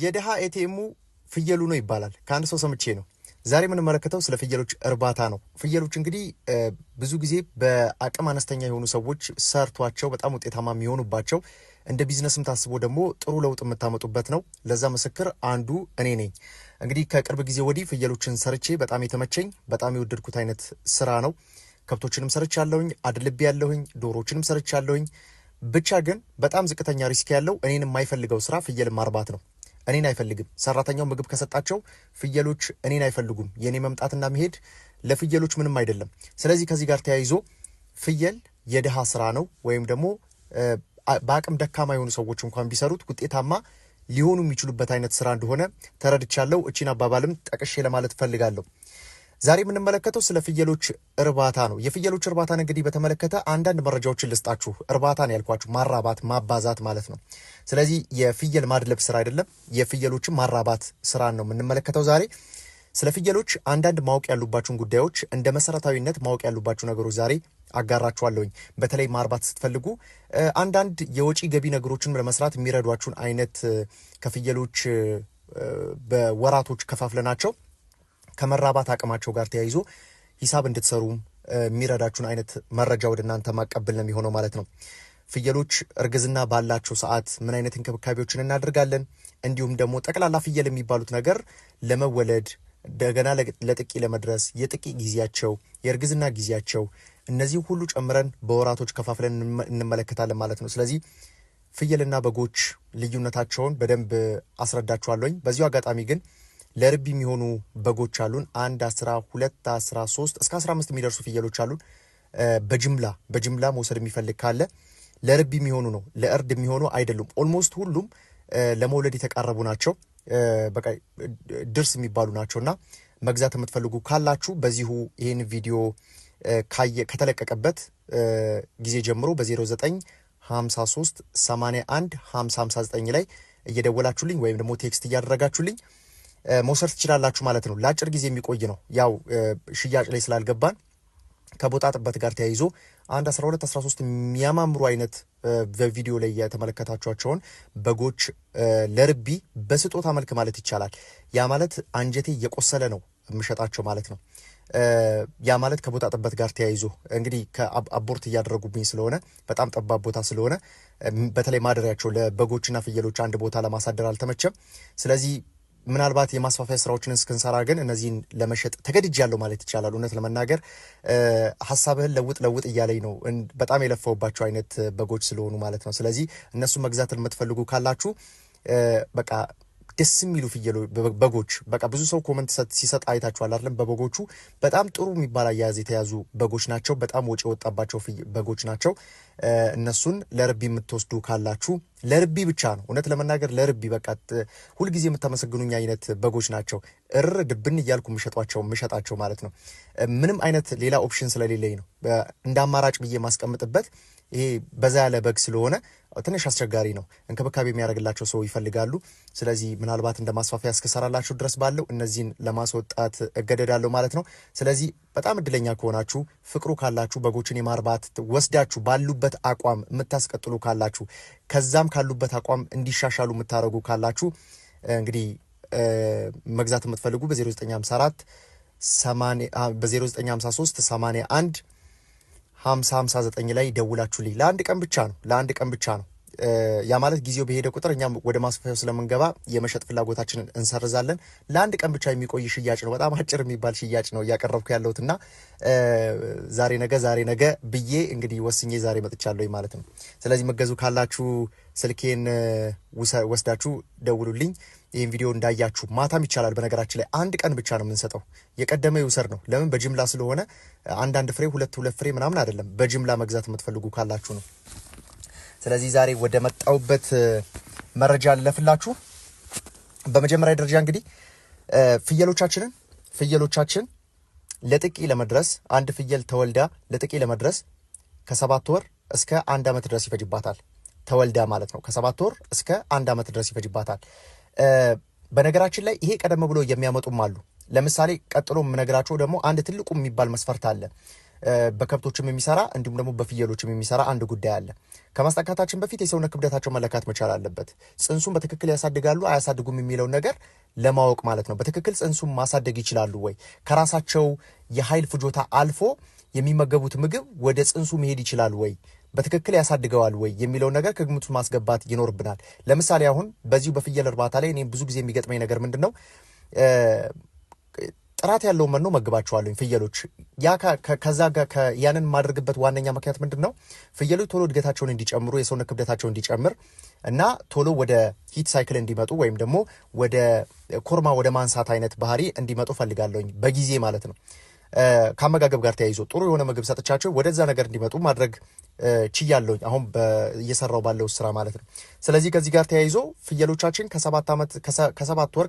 የደሃ ኤቲኤሙ ፍየሉ ነው ይባላል። ከአንድ ሰው ሰምቼ ነው። ዛሬ የምንመለከተው ስለ ፍየሎች እርባታ ነው። ፍየሎች እንግዲህ ብዙ ጊዜ በአቅም አነስተኛ የሆኑ ሰዎች ሰርቷቸው በጣም ውጤታማ የሚሆኑባቸው እንደ ቢዝነስም ታስቦ ደግሞ ጥሩ ለውጥ የምታመጡበት ነው። ለዛ ምስክር አንዱ እኔ ነኝ። እንግዲህ ከቅርብ ጊዜ ወዲህ ፍየሎችን ሰርቼ በጣም የተመቸኝ በጣም የወደድኩት አይነት ስራ ነው። ከብቶችንም ሰርቻለሁኝ፣ አድልቤ ያለሁኝ፣ ዶሮችንም ሰርቻለሁኝ። ብቻ ግን በጣም ዝቅተኛ ሪስክ ያለው እኔን የማይፈልገው ስራ ፍየል ማርባት ነው። እኔን አይፈልግም። ሰራተኛው ምግብ ከሰጣቸው ፍየሎች እኔን አይፈልጉም። የኔ መምጣትና መሄድ ለፍየሎች ምንም አይደለም። ስለዚህ ከዚህ ጋር ተያይዞ ፍየል የደሃ ስራ ነው ወይም ደግሞ በአቅም ደካማ የሆኑ ሰዎች እንኳን ቢሰሩት ውጤታማ ሊሆኑ የሚችሉበት አይነት ስራ እንደሆነ ተረድቻለሁ። እቺን አባባልም ጠቅሼ ለማለት ፈልጋለሁ። ዛሬ የምንመለከተው ስለ ፍየሎች እርባታ ነው። የፍየሎች እርባታን እንግዲህ በተመለከተ አንዳንድ መረጃዎችን ልስጣችሁ። እርባታን ያልኳችሁ ማራባት ማባዛት ማለት ነው። ስለዚህ የፍየል ማድለብ ስራ አይደለም፣ የፍየሎችን ማራባት ስራን ነው የምንመለከተው ዛሬ። ስለ ፍየሎች አንዳንድ ማወቅ ያሉባችሁን ጉዳዮች እንደ መሰረታዊነት ማወቅ ያሉባችሁ ነገሮች ዛሬ አጋራችኋለሁኝ። በተለይ ማርባት ስትፈልጉ አንዳንድ የወጪ ገቢ ነገሮችን ለመስራት የሚረዷችሁን አይነት ከፍየሎች በወራቶች ከፋፍለናቸው ከመራባት አቅማቸው ጋር ተያይዞ ሂሳብ እንድትሰሩ የሚረዳችሁን አይነት መረጃ ወደ እናንተ ማቀበል ነው የሚሆነው ማለት ነው። ፍየሎች እርግዝና ባላቸው ሰዓት ምን አይነት እንክብካቤዎችን እናደርጋለን፣ እንዲሁም ደግሞ ጠቅላላ ፍየል የሚባሉት ነገር ለመወለድ እንደገና ለጥቂ ለመድረስ የጥቂ ጊዜያቸው፣ የእርግዝና ጊዜያቸው፣ እነዚህ ሁሉ ጨምረን በወራቶች ከፋፍለን እንመለከታለን ማለት ነው። ስለዚህ ፍየልና በጎች ልዩነታቸውን በደንብ አስረዳችኋለሁኝ። በዚሁ አጋጣሚ ግን ለርቢ የሚሆኑ በጎች አሉን። 1 12 13 እስከ 15 የሚደርሱ ፍየሎች አሉን። በጅምላ መውሰድ የሚፈልግ ካለ ለርቢ የሚሆኑ ነው፣ ለእርድ የሚሆኑ አይደሉም። ኦልሞስት ሁሉም ለመውለድ የተቃረቡ ናቸው። በቃ ድርስ የሚባሉ ናቸውና መግዛት የምትፈልጉ ካላችሁ በዚሁ ይህን ቪዲዮ ከተለቀቀበት ጊዜ ጀምሮ በ0953 81 5059 ላይ እየደወላችሁልኝ ወይም ደግሞ ቴክስት እያደረጋችሁልኝ መውሰድ ትችላላችሁ ማለት ነው። ለአጭር ጊዜ የሚቆይ ነው። ያው ሽያጭ ላይ ስላልገባን ከቦታ ጥበት ጋር ተያይዞ 1 12 13 የሚያማምሩ አይነት በቪዲዮ ላይ የተመለከታችኋቸውን በጎች ለርቢ በስጦታ መልክ ማለት ይቻላል። ያ ማለት አንጀቴ እየቆሰለ ነው የምሸጣቸው ማለት ነው። ያ ማለት ከቦታ ጥበት ጋር ተያይዞ እንግዲህ ከአቦርት እያደረጉብኝ ስለሆነ በጣም ጠባብ ቦታ ስለሆነ በተለይ ማደሪያቸው ለበጎችና ፍየሎች አንድ ቦታ ለማሳደር አልተመቸም። ስለዚህ ምናልባት የማስፋፊያ ስራዎችን እስክንሰራ ግን እነዚህን ለመሸጥ ተገድጃለሁ ማለት ይቻላል። እውነት ለመናገር ሐሳብህን ለውጥ እያለኝ ነው። በጣም የለፈውባቸው አይነት በጎች ስለሆኑ ማለት ነው። ስለዚህ እነሱ መግዛት የምትፈልጉ ካላችሁ በቃ ደስ የሚሉ በጎች በቃ ብዙ ሰው ኮመንት ሲሰጥ አይታችኋል አይደለም? በበጎቹ በጣም ጥሩ የሚባል አያያዝ የተያዙ በጎች ናቸው። በጣም ወጪ የወጣባቸው በጎች ናቸው። እነሱን ለርቢ የምትወስዱ ካላችሁ ለርቢ ብቻ ነው። እውነት ለመናገር ለርቢ በቃ ሁልጊዜ የምታመሰግኑኝ አይነት በጎች ናቸው። ድብን እያልኩ የምሸጣቸው ማለት ነው። ምንም አይነት ሌላ ኦፕሽን ስለሌለኝ ነው እንደ አማራጭ ብዬ ማስቀምጥበት። ይሄ በዛ ያለ በግ ስለሆነ ትንሽ አስቸጋሪ ነው። እንክብካቤ የሚያደርግላቸው ሰው ይፈልጋሉ። ስለዚህ ምናልባት እንደ ማስፋፊያ እስከሰራላችሁ ድረስ ባለው እነዚህን ለማስወጣት እገደዳለሁ ማለት ነው። ስለዚህ በጣም እድለኛ ከሆናችሁ ፍቅሩ ካላችሁ በጎችን የማርባት ወስዳችሁ ባሉበት አቋም የምታስቀጥሉ ካላችሁ ከዛም ካሉበት አቋም እንዲሻሻሉ የምታደርጉ ካላችሁ እንግዲህ መግዛት የምትፈልጉ በ0954 በ0953 81 5059 ላይ ደውላችሁልኝ ለአንድ ቀን ብቻ ነው። ያ ማለት ጊዜው በሄደ ቁጥር እኛም ወደ ማስፋፊያው ስለምንገባ የመሸጥ ፍላጎታችንን እንሰርዛለን። ለአንድ ቀን ብቻ የሚቆይ ሽያጭ ነው። በጣም አጭር የሚባል ሽያጭ ነው እያቀረብኩ ያለሁትና ዛሬ ነገ ብዬ እንግዲህ ወስኜ ዛሬ መጥቻለሁ ማለት ነው። ስለዚህ መገዙ ካላችሁ ስልኬን ወስዳችሁ ደውሉልኝ። ይህን ቪዲዮ እንዳያችሁ ማታም ይቻላል። በነገራችን ላይ አንድ ቀን ብቻ ነው የምንሰጠው። የቀደመ ይውሰድ ነው። ለምን? በጅምላ ስለሆነ አንዳንድ ፍሬ ሁለት ፍሬ ምናምን አይደለም። በጅምላ መግዛት የምትፈልጉ ካላችሁ ነው። ስለዚህ ዛሬ ወደ መጣውበት መረጃ ልለፍላችሁ። በመጀመሪያ ደረጃ እንግዲህ ፍየሎቻችን ለጥቂ ለመድረስ አንድ ፍየል ተወልዳ ለጥቂ ለመድረስ ከ7 ወር እስከ 1 ዓመት ድረስ ይፈጅባታል። ተወልዳ ማለት ነው። ከ7 ወር እስከ 1 ዓመት ድረስ ይፈጅባታል። በነገራችን ላይ ይሄ ቀደም ብሎ የሚያመጡም አሉ። ለምሳሌ ቀጥሎ የምነግራቸው ደግሞ አንድ ትልቁ የሚባል መስፈርት አለ። በከብቶችም የሚሰራ እንዲሁም ደግሞ በፍየሎችም የሚሰራ አንድ ጉዳይ አለ። ከማስጠቃታችን በፊት የሰውነት ክብደታቸው መለካት መቻል አለበት። ጽንሱን በትክክል ያሳድጋሉ አያሳድጉም የሚለውን ነገር ለማወቅ ማለት ነው። በትክክል ጽንሱን ማሳደግ ይችላሉ ወይ? ከራሳቸው የኃይል ፍጆታ አልፎ የሚመገቡት ምግብ ወደ ጽንሱ መሄድ ይችላል ወይ? በትክክል ያሳድገዋል ወይ የሚለውን ነገር ከግምቱ ማስገባት ይኖርብናል። ለምሳሌ አሁን በዚሁ በፍየል እርባታ ላይ እኔ ብዙ ጊዜ የሚገጥመኝ ነገር ምንድነው? ጥራት ያለው መኖ መግባቸዋለሁ ፍየሎች። ከዛ ያንን የማደርግበት ዋነኛ ምክንያት ምንድነው? ፍየሎች ቶሎ እድገታቸውን እንዲጨምሩ የሰውነት ክብደታቸውን እንዲጨምር እና ቶሎ ወደ ሂት ሳይክል እንዲመጡ ወይም ደግሞ ወደ ኮርማ ወደ ማንሳት አይነት ባህሪ እንዲመጡ ፈልጋለሁኝ በጊዜ ማለት ነው። ከአመጋገብ ጋር ተያይዞ ጥሩ የሆነ ምግብ ሰጥቻቸው ወደዛ ነገር እንዲመጡ ማድረግ ችያለሁኝ አሁን እየሰራው ባለው ስራ ማለት ነው። ስለዚህ ከዚህ ጋር ተያይዞ ፍየሎቻችን ከሰባት ወር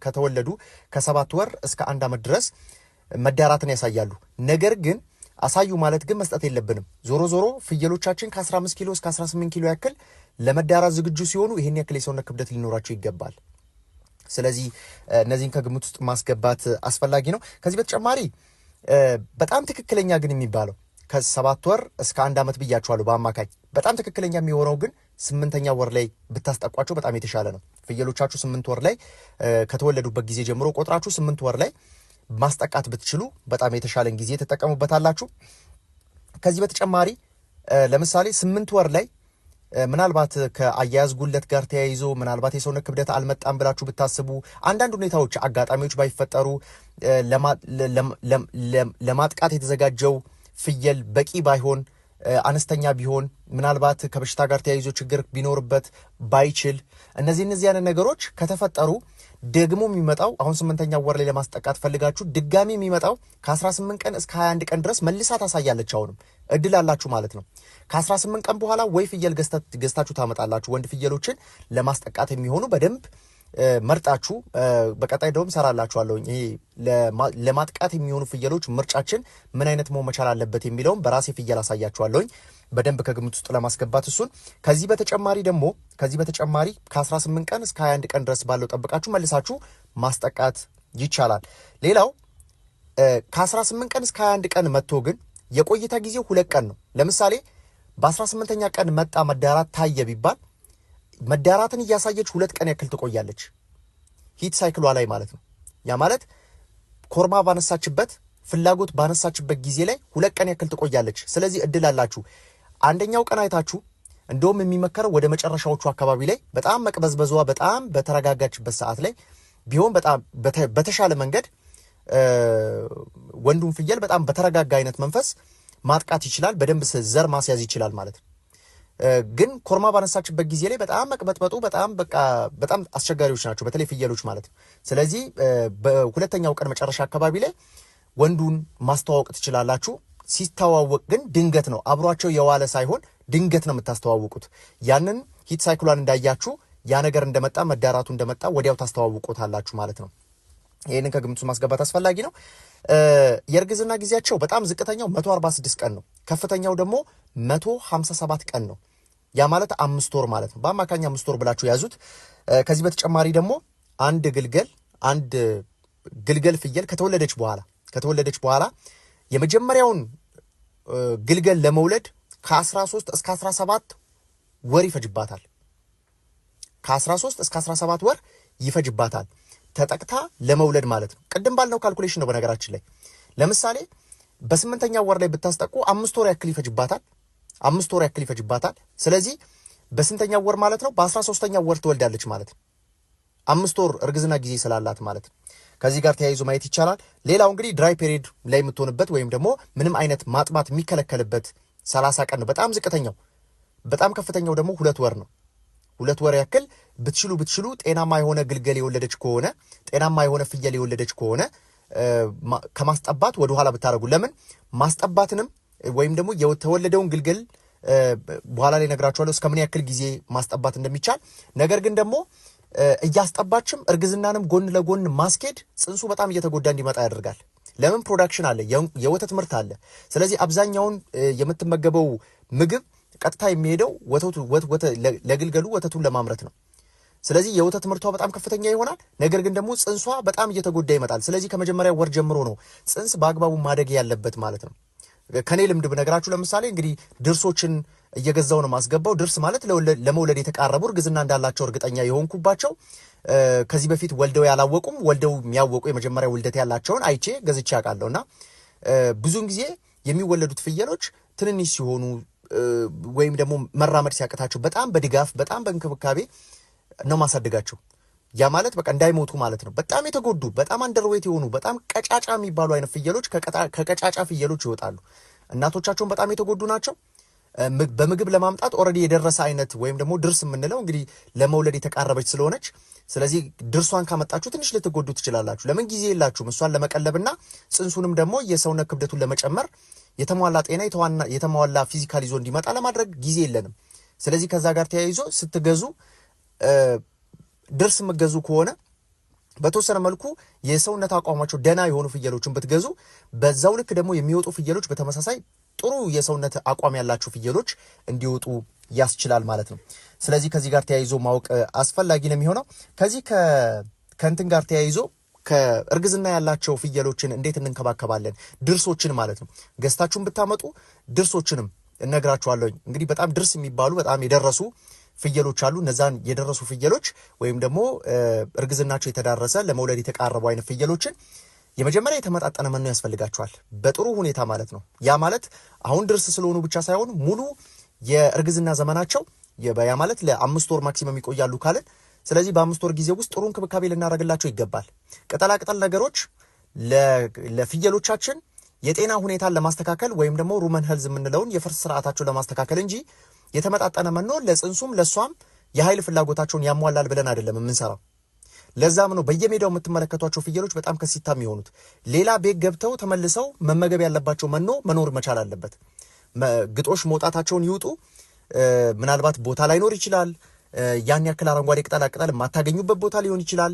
ከተወለዱ ከ7 ወር እስከ 1 ዓመት ድረስ መዳራትን ያሳያሉ። ነገር ግን አሳዩ ማለት ግን መስጠት የለብንም። ዞሮ ዞሮ ፍየሎቻችን ከ15 ኪሎ እስከ 18 ኪሎ ያክል ለመዳራት ዝግጁ ሲሆኑ ይሄን ያክል የሰውነት ክብደት ሊኖራቸው ይገባል። ስለዚህ እነዚህን ከግምት ውስጥ ማስገባት አስፈላጊ ነው። ከዚህ በተጨማሪ በጣም ትክክለኛ ግን የሚባለው ከ7 ወር እስከ 1 ዓመት ብያቸዋለሁ በአማካኝ። በጣም ትክክለኛ የሚሆነው ግን 8ኛ ወር ላይ ብታስጠቋቸው በጣም የተሻለ ነው። ፍየሎቻችሁ 8 ወር ላይ ከተወለዱበት ጊዜ ጀምሮ ቆጥራችሁ 8 ወር ላይ ማስጠቃት ብትችሉ በጣም የተሻለን ጊዜ ተጠቀሙበታላችሁ። ከዚህ በተጨማሪ ለምሳሌ 8 ወር ላይ ምናልባት ከአያያዝ ጉለት ጋር ተያይዞ ምናልባት የሰውነት ክብደት አልመጣም ብላችሁ ብታስቡ አንዳንድ ሁኔታዎች አጋጣሚዎች ባይፈጠሩ ለማጥቃት የተዘጋጀው ፍየል በቂ ባይሆን አነስተኛ ቢሆን ምናልባት ከበሽታ ጋር ተያይዞ ችግር ቢኖርበት ባይችል እነዚህ አይነት ነገሮች ከተፈጠሩ ደግሞ የሚመጣው አሁን 8ኛ ወር ላይ ለማስጠቃት ፈልጋችሁ ድጋሚ የሚመጣው ከ18 ቀን እስከ 21 ቀን ድረስ መልሳ ታሳያለች። አሁንም እድል አላችሁ ማለት ነው። ከ18 ቀን በኋላ ወይ ፍየል ገዝታችሁ ታመጣላችሁ። ወንድ ፍየሎችን ለማስጠቃት የሚሆኑ በደንብ መርጣችሁ በቀጣይ ደውም ሰራላችኋለሁ። ይሄ ለማጥቃት የሚሆኑ ፍየሎች ምርጫችን ምን አይነት መሆን መቻል አለበት የሚለውን በራሴ ፍየል አሳያችኋለሁ በደንብ ከግምት ውስጥ ለማስገባት እሱን። ከዚህ በተጨማሪ ከ18 ቀን እስከ 21 ቀን ድረስ ባለው ጠብቃችሁ መልሳችሁ ማስጠቃት ይቻላል። ሌላው ከ18 ቀን እስከ 21 ቀን መጥቶ ግን የቆይታ ጊዜው 2 ቀን ነው። ለምሳሌ በ18ኛ ቀን መጣ መዳራት ታየ ቢባል መዳራትን እያሳየች 2 ቀን ያክል ትቆያለች ሂት ሳይክሏ ላይ ማለት ነው። ያ ማለት ኮርማ ባነሳችበት ፍላጎት ባነሳችበት ጊዜ ላይ 2 ቀን ያክል ትቆያለች። ስለዚህ እድል አላችሁ። አንደኛው ቀን አይታችሁ እንደውም የሚመከረው ወደ መጨረሻዎቹ አካባቢ ላይ በጣም መቅበዝበዟ በጣም በተረጋጋችበት ሰዓት ላይ ቢሆን በጣም በተሻለ መንገድ ወንዱን ፍየል በጣም በተረጋጋ አይነት መንፈስ ማጥቃት ይችላል። በደንብ ዘር ማስያዝ ይችላል ማለት ነው። ግን ኮርማ ባነሳችበት ጊዜ ላይ በጣም መቅበጥበጡ በጣም አስቸጋሪዎች ናቸው፣ በተለይ ፍየሎች ማለት ነው። ስለዚህ በሁለተኛው ቀን መጨረሻ አካባቢ ላይ ወንዱን ማስተዋወቅ ትችላላችሁ። ሲተዋወቅ ግን ድንገት ነው፣ አብሯቸው የዋለ ሳይሆን ድንገት ነው የምታስተዋውቁት። ያንን ሂት ሳይክሏን እንዳያችሁ ያ ነገር እንደመጣ መዳራቱ እንደመጣ ወዲያው ታስተዋውቁታላችሁ ማለት ነው። ይሄንን ከግምቱ ማስገባት አስፈላጊ ነው። የእርግዝና ጊዜያቸው በጣም ዝቅተኛው 146 ቀን ነው፣ ከፍተኛው ደግሞ 157 ቀን ነው። ያ ማለት 5 ወር ማለት ነው። በአማካኝ 5 ወር ብላችሁ ያዙት። ከዚህ በተጨማሪ ደግሞ አንድ ግልገል ፍየል ከተወለደች በኋላ የመጀመሪያውን ግልገል ለመውለድ ከ13 እስከ 17 ወር ይፈጅባታል። ከ13 እስከ 17 ወር ይፈጅባታል ተጠቅታ ለመውለድ ማለት ነው። ቅድም ባልነው ካልኩሌሽን ነው። በነገራችን ላይ ለምሳሌ በ8ኛ ወር ላይ ብታስጠቁ 5 ወር ያክል ይፈጅባታል። ስለዚህ በስንተኛው ወር ማለት ነው? በ13ኛው ወር ትወልዳለች ማለት ነው። 5 ወር እርግዝና ጊዜ ስላላት ማለት ነው። ከዚህ ጋር ተያይዞ ማየት ይቻላል። ሌላው እንግዲህ ድራይ ፔሪድ ላይ የምትሆንበት ወይም ደግሞ ምንም አይነት ማጥባት የሚከለከልበት 30 ቀን ነው በጣም ዝቅተኛው። በጣም ከፍተኛው ደግሞ 2 ወር ነው። 2 ወር ያክል ብትችሉ ጤናማ የሆነ ግልገል የወለደች ከሆነ ጤናማ የሆነ ፍየል የወለደች ከሆነ ከማስጠባት ወደ ኋላ ብታረጉ። ለምን ማስጠባትንም ወይም ደግሞ የተወለደውን ግልገል በኋላ ላይ ነግራችኋለሁ እስከምን ያክል ጊዜ ማስጠባት እንደሚቻል። ነገር ግን ደግሞ እያስጠባችም እርግዝናንም ጎን ለጎን ማስኬድ ጽንሱ በጣም እየተጎዳ እንዲመጣ ያደርጋል። ለምን ፕሮዳክሽን አለ፣ የወተት ምርት አለ። ስለዚህ አብዛኛውን የምትመገበው ምግብ ቀጥታ የሚሄደው ለግልገሉ ወተቱን ለማምረት ነው። ስለዚህ የወተት ምርቷ በጣም ከፍተኛ ይሆናል። ነገር ግን ደግሞ ጽንሷ በጣም እየተጎዳ ይመጣል። ስለዚህ ከመጀመሪያ ወር ጀምሮ ነው ጽንስ በአግባቡ ማደግ ያለበት ማለት ነው። ከኔ ልምድ ብነግራችሁ ለምሳሌ እንግዲህ ድርሶችን እየገዛው ነው ማስገባው። ድርስ ማለት ለመውለድ የተቃረቡ እርግዝና እንዳላቸው እርግጠኛ የሆንኩባቸው ከዚህ በፊት ወልደው ያላወቁም ወልደው የሚያወቁ የመጀመሪያ ውልደት ያላቸውን አይቼ ገዝቼ አውቃለሁና ብዙውን ጊዜ የሚወለዱት ፍየሎች ትንንሽ ሲሆኑ ወይም ደግሞ መራመድ ሲያቅታቸው በጣም በድጋፍ በጣም በእንክብካቤ ነው ማሳደጋቸው። ያ ማለት በቃ እንዳይሞቱ ማለት ነው። በጣም የተጎዱ በጣም አንደርዌት የሆኑ በጣም ቀጫጫ የሚባሉ አይነት ፍየሎች ከቀጫጫ ፍየሎች ይወጣሉ። እናቶቻቸውን በጣም የተጎዱ ናቸው። በምግብ ለማምጣት ኦልሬዲ የደረሰ አይነት ወይም ደግሞ ድርስ የምንለው እንግዲህ ለመውለድ የተቃረበች ስለሆነች ስለዚህ ድርሷን ካመጣችሁ ትንሽ ልትጎዱ ትችላላችሁ። ለምን ጊዜ የላችሁም እሷን ለመቀለብና ጽንሱንም ደግሞ የሰውነት ክብደቱን ለመጨመር የተሟላ ጤና የተሟላ ፊዚካል ይዞ እንዲመጣ ለማድረግ ጊዜ የለንም። ስለዚህ ከዛ ጋር ተያይዞ ስትገዙ ድርስ የምትገዙ ከሆነ በተወሰነ መልኩ የሰውነት አቋማቸው ደና የሆኑ ፍየሎችን ብትገዙ በዛው ልክ ደግሞ የሚወጡ ፍየሎች በተመሳሳይ ጥሩ የሰውነት አቋም ያላቸው ፍየሎች እንዲወጡ ያስችላል ማለት ነው። ስለዚህ ከዚህ ጋር ተያይዞ ማወቅ አስፈላጊ ነው የሚሆነው። ከዚህ ከእንትን ጋር ተያይዞ ከእርግዝና ያላቸው ፍየሎችን እንዴት እንንከባከባለን? ድርሶችን ማለት ነው። ገዝታችሁን ብታመጡ ድርሶችንም እነግራችኋለሁ። እንግዲህ በጣም ድርስ የሚባሉ በጣም የደረሱ ፍየሎች አሉ። እነዛን የደረሱ ፍየሎች ወይም ደግሞ እርግዝናቸው የተዳረሰ ለመውለድ የተቃረቡ አይነት ፍየሎችን የመጀመሪያ የተመጣጠነ መኖ ያስፈልጋቸዋል በጥሩ ሁኔታ ማለት ነው። ያ ማለት አሁን ድርስ ስለሆኑ ብቻ ሳይሆን ሙሉ የእርግዝና ዘመናቸው ያ ማለት ለ5 ወር ማክሲመም ይቆያሉ ካልን ስለዚህ በ5 ወር ጊዜ ውስጥ ጥሩ እንክብካቤ ልናደርግላቸው ይገባል። ቅጠላቅጠል ነገሮች ለፍየሎቻችን የጤና ሁኔታን ለማስተካከል ወይም ደግሞ ሩመን ሄልዝ የምንለውን የፈርስ ስርዓታቸው ለማስተካከል እንጂ የተመጣጠነ መኖ ለጽንሱም ለሷም የኃይል ፍላጎታቸውን ያሟላል ብለን አይደለም የምንሰራው። ለዛም ነው በየሜዳው የምትመለከቷቸው ፍየሎች በጣም ከሲታ የሚሆኑት። ሌላ ቤት ገብተው ተመልሰው መመገብ ያለባቸው መኖ መኖር መቻል አለበት። ግጦሽ መውጣታቸውን ይውጡ። ምናልባት ቦታ ላይኖር ይችላል። ያን ያክል አረንጓዴ ቅጠላቅጠል የማታገኙበት ቦታ ሊሆን ይችላል።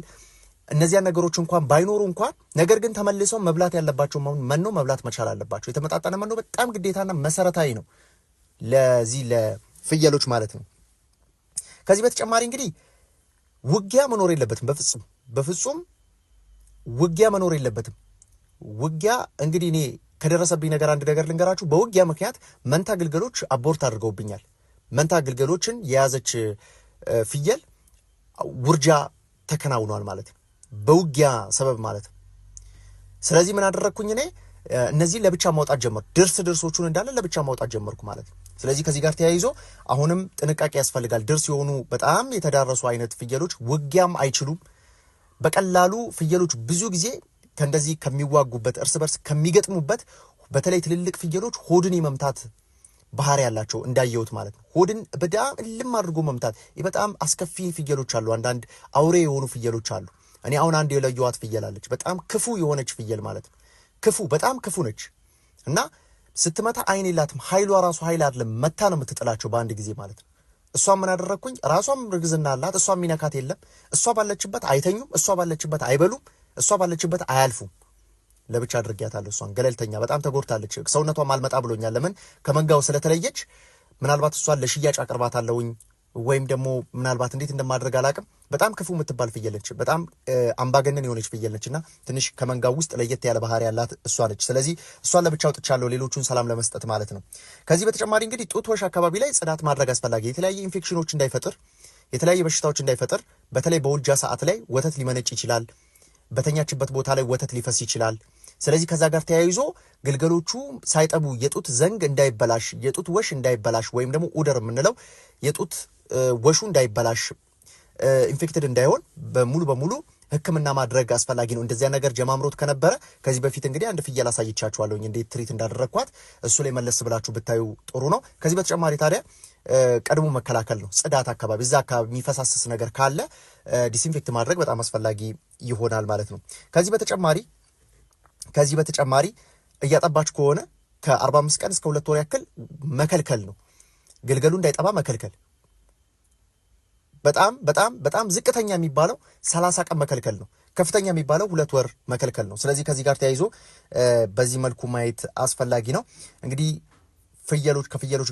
እነዚያ ነገሮች እንኳን ባይኖሩ እንኳን ነገር ግን ተመልሰው መብላት ያለባቸው መኖ መብላት መቻል አለባቸው። የተመጣጠነ መኖ በጣም ግዴታና መሰረታዊ ነው ለዚህ ለፍየሎች ማለት ነው። ከዚህ በተጨማሪ እንግዲህ ውጊያ መኖር የለበትም። በፍጹም ውጊያ መኖር የለበትም። ውጊያ እንግዲህ እኔ ከደረሰብኝ ነገር አንድ ነገር ልንገራችሁ። በውጊያ ምክንያት መንታ ግልገሎች አቦርት አድርገውብኛል። መንታ ግልገሎችን የያዘች ፍየል ውርጃ ተከናውኗል ማለት ነው፣ በውጊያ ሰበብ ማለት ነው። ስለዚህ ምን አደረግኩኝ እኔ እነዚህ ለብቻ ማውጣት ጀመርኩ። ድርሶቹን እንዳለ ለብቻ ማውጣት ጀመርኩ ማለት ነው። ስለዚህ ከዚህ ጋር ተያይዞ አሁንም ጥንቃቄ ያስፈልጋል። ድርስ የሆኑ በጣም የተዳረሱ አይነት ፍየሎች ውጊያም አይችሉም በቀላሉ። ፍየሎች ብዙ ጊዜ ከእንደዚህ ከሚዋጉበት እርስ በርስ ከሚገጥሙበት በተለይ ትልልቅ ፍየሎች ሆድን የመምታት ባህሪ ያላቸው እንዳየሁት ማለት ነው። ሆድን በጣም እልም አድርጎ መምታት በጣም አስከፊ ፍየሎች አሉ። አንዳንድ አውሬ የሆኑ ፍየሎች አሉ። እኔ አሁን አንድ የለየዋት ፍየል አለች፣ በጣም ክፉ የሆነች ፍየል ማለት ነው። በጣም ክፉ ነች እና ስትመታ አይን የላትም። ኃይሏ ራሱ ኃይል አይደለም፣ መታ ነው የምትጥላቸው በአንድ ጊዜ ማለት ነው። እሷም ምን አደረግኩኝ? ራሷም እርግዝና አላት። እሷም ሚነካት የለም። እሷ ባለችበት አይተኙም፣ እሷ ባለችበት አይበሉም፣ እሷ ባለችበት አያልፉም። ለብቻ አድርጊያታለሁ። እሷን ገለልተኛ በጣም ተጎድታለች። ሰውነቷም አልመጣ ብሎኛል። ለምን? ከመንጋው ስለተለየች። ምናልባት እሷን ለሽያጭ አቅርባታለሁኝ ወይም ደግሞ ምናልባት እንዴት እንደማድረግ አላቅም። በጣም ክፉ የምትባል ፍየል ነች። በጣም አምባገነን የሆነች ፍየል ነች እና ትንሽ ከመንጋው ውስጥ ለየት ያለ ባህሪ ያላት እሷ ነች። ስለዚህ እሷን ለብቻ አውጥቻለሁ፣ ሌሎቹን ሰላም ለመስጠት ማለት ነው። ከዚህ በተጨማሪ እንግዲህ ጡት ወሽ አካባቢ ላይ ጽዳት ማድረግ አስፈላጊ፣ የተለያየ ኢንፌክሽኖች እንዳይፈጥር፣ የተለያየ በሽታዎች እንዳይፈጥር። በተለይ በውልጃ ሰዓት ላይ ወተት ሊመነጭ ይችላል። በተኛችበት ቦታ ላይ ወተት ሊፈስ ይችላል። ስለዚህ ከዛ ጋር ተያይዞ ግልገሎቹ ሳይጠቡ የጡት ዘንግ እንዳይበላሽ፣ የጡት ወሽ እንዳይበላሽ ወይም ደግሞ ኡደር የምንለው የጡት ወሹ እንዳይበላሽ፣ ኢንፌክትድ እንዳይሆን በሙሉ በሙሉ ሕክምና ማድረግ አስፈላጊ ነው። እንደዚያ ነገር ጀማምሮት ከነበረ ከዚህ በፊት እንግዲህ አንድ ፍየል አሳይቻችኋለሁ እንዴት ትሪት እንዳደረግኳት። እሱ ላይ መለስ ብላችሁ ብታዩ ጥሩ ነው። ከዚህ በተጨማሪ ታዲያ ቀድሞ መከላከል ነው። ጽዳት አካባቢ እዛ አካባቢ የሚፈሳስስ ነገር ካለ ዲስኢንፌክት ማድረግ በጣም አስፈላጊ ይሆናል ማለት ነው። ከዚህ በተጨማሪ እያጠባች ከሆነ ከ45 ቀን እስከ 2 ወር ያክል መከልከል ነው። ግልገሉ እንዳይጠባ መከልከል። በጣም በጣም በጣም ዝቅተኛ የሚባለው 30 ቀን መከልከል ነው። ከፍተኛ የሚባለው 2 ወር መከልከል ነው። ስለዚህ ከዚህ ጋር ተያይዞ በዚህ መልኩ ማየት አስፈላጊ ነው። እንግዲህ ከፍየሎች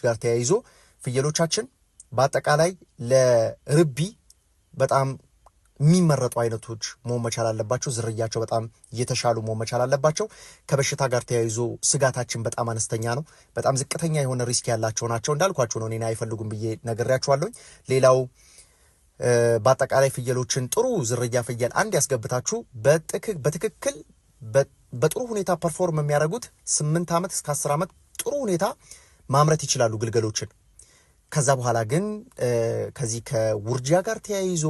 ጋር ተያይዞ ፍየሎቻችን በአጠቃላይ ለርቢ በጣም የሚመረጡ አይነቶች መሆን መቻል አለባቸው። ዝርያቸው በጣም የተሻሉ መሆን መቻል አለባቸው። ከበሽታ ጋር ተያይዞ ስጋታችን በጣም አነስተኛ ነው። በጣም ዝቅተኛ የሆነ ሪስክ ያላቸው ናቸው። እንዳልኳቸው ነው፣ እኔን አይፈልጉም ብዬ ነግሬያቸዋለሁኝ። ሌላው በአጠቃላይ ፍየሎችን ጥሩ ዝርያ ፍየል አንድ ያስገብታችሁ በትክክል በጥሩ ሁኔታ ፐርፎርም የሚያደርጉት 8 ዓመት እስከ 10 ዓመት ጥሩ ሁኔታ ማምረት ይችላሉ ግልገሎችን። ከዛ በኋላ ግን ከዚህ ከውርጃ ጋር ተያይዞ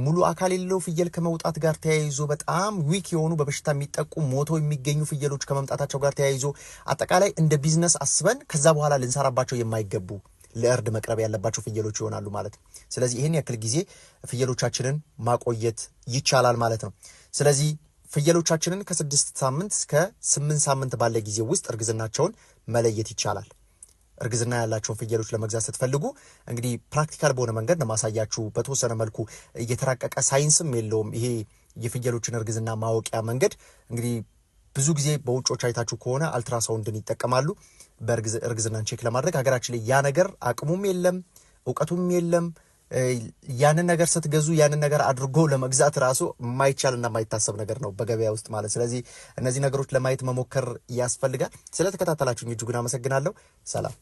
ሙሉ አካል የሌለው ፍየል ከመውጣት ጋር ተያይዞ በጣም ዊክ የሆኑ በበሽታ የሚጠቁ ሞቶ የሚገኙ ፍየሎች ከመምጣታቸው ጋር ተያይዞ አጠቃላይ እንደ ቢዝነስ አስበን ከዛ በኋላ ልንሰራባቸው የማይገቡ ለእርድ መቅረብ ያለባቸው ፍየሎች ይሆናሉ ማለት ነው። ስለዚህ ይህን ያክል ጊዜ ፍየሎቻችንን ማቆየት ይቻላል ማለት ነው። ስለዚህ ፍየሎቻችንን ከ6 ሳምንት እስከ 8 ሳምንት ባለ ጊዜ ውስጥ እርግዝናቸውን መለየት ይቻላል። እርግዝና ያላቸውን ፍየሎች ለመግዛት ስትፈልጉ እንግዲህ ፕራክቲካል በሆነ መንገድ ነው ማሳያችሁ። በተወሰነ መልኩ እየተራቀቀ ሳይንስም የለውም ይሄ የፍየሎችን እርግዝና ማወቂያ መንገድ። እንግዲህ ብዙ ጊዜ በውጮች አይታችሁ ከሆነ አልትራሳውንድን ይጠቀማሉ በእርግዝናን ቼክ ለማድረግ። ሀገራችን ላይ ያ ነገር አቅሙም የለም እውቀቱም የለም። ያንን ነገር ስትገዙ ያንን ነገር አድርጎ ለመግዛት ራሱ የማይቻልና የማይታሰብ ነገር ነው በገበያ ውስጥ ማለት። ስለዚህ እነዚህ ነገሮች ለማየት መሞከር ያስፈልጋል። ስለተከታተላችሁኝ እጅጉን አመሰግናለሁ። ሰላም።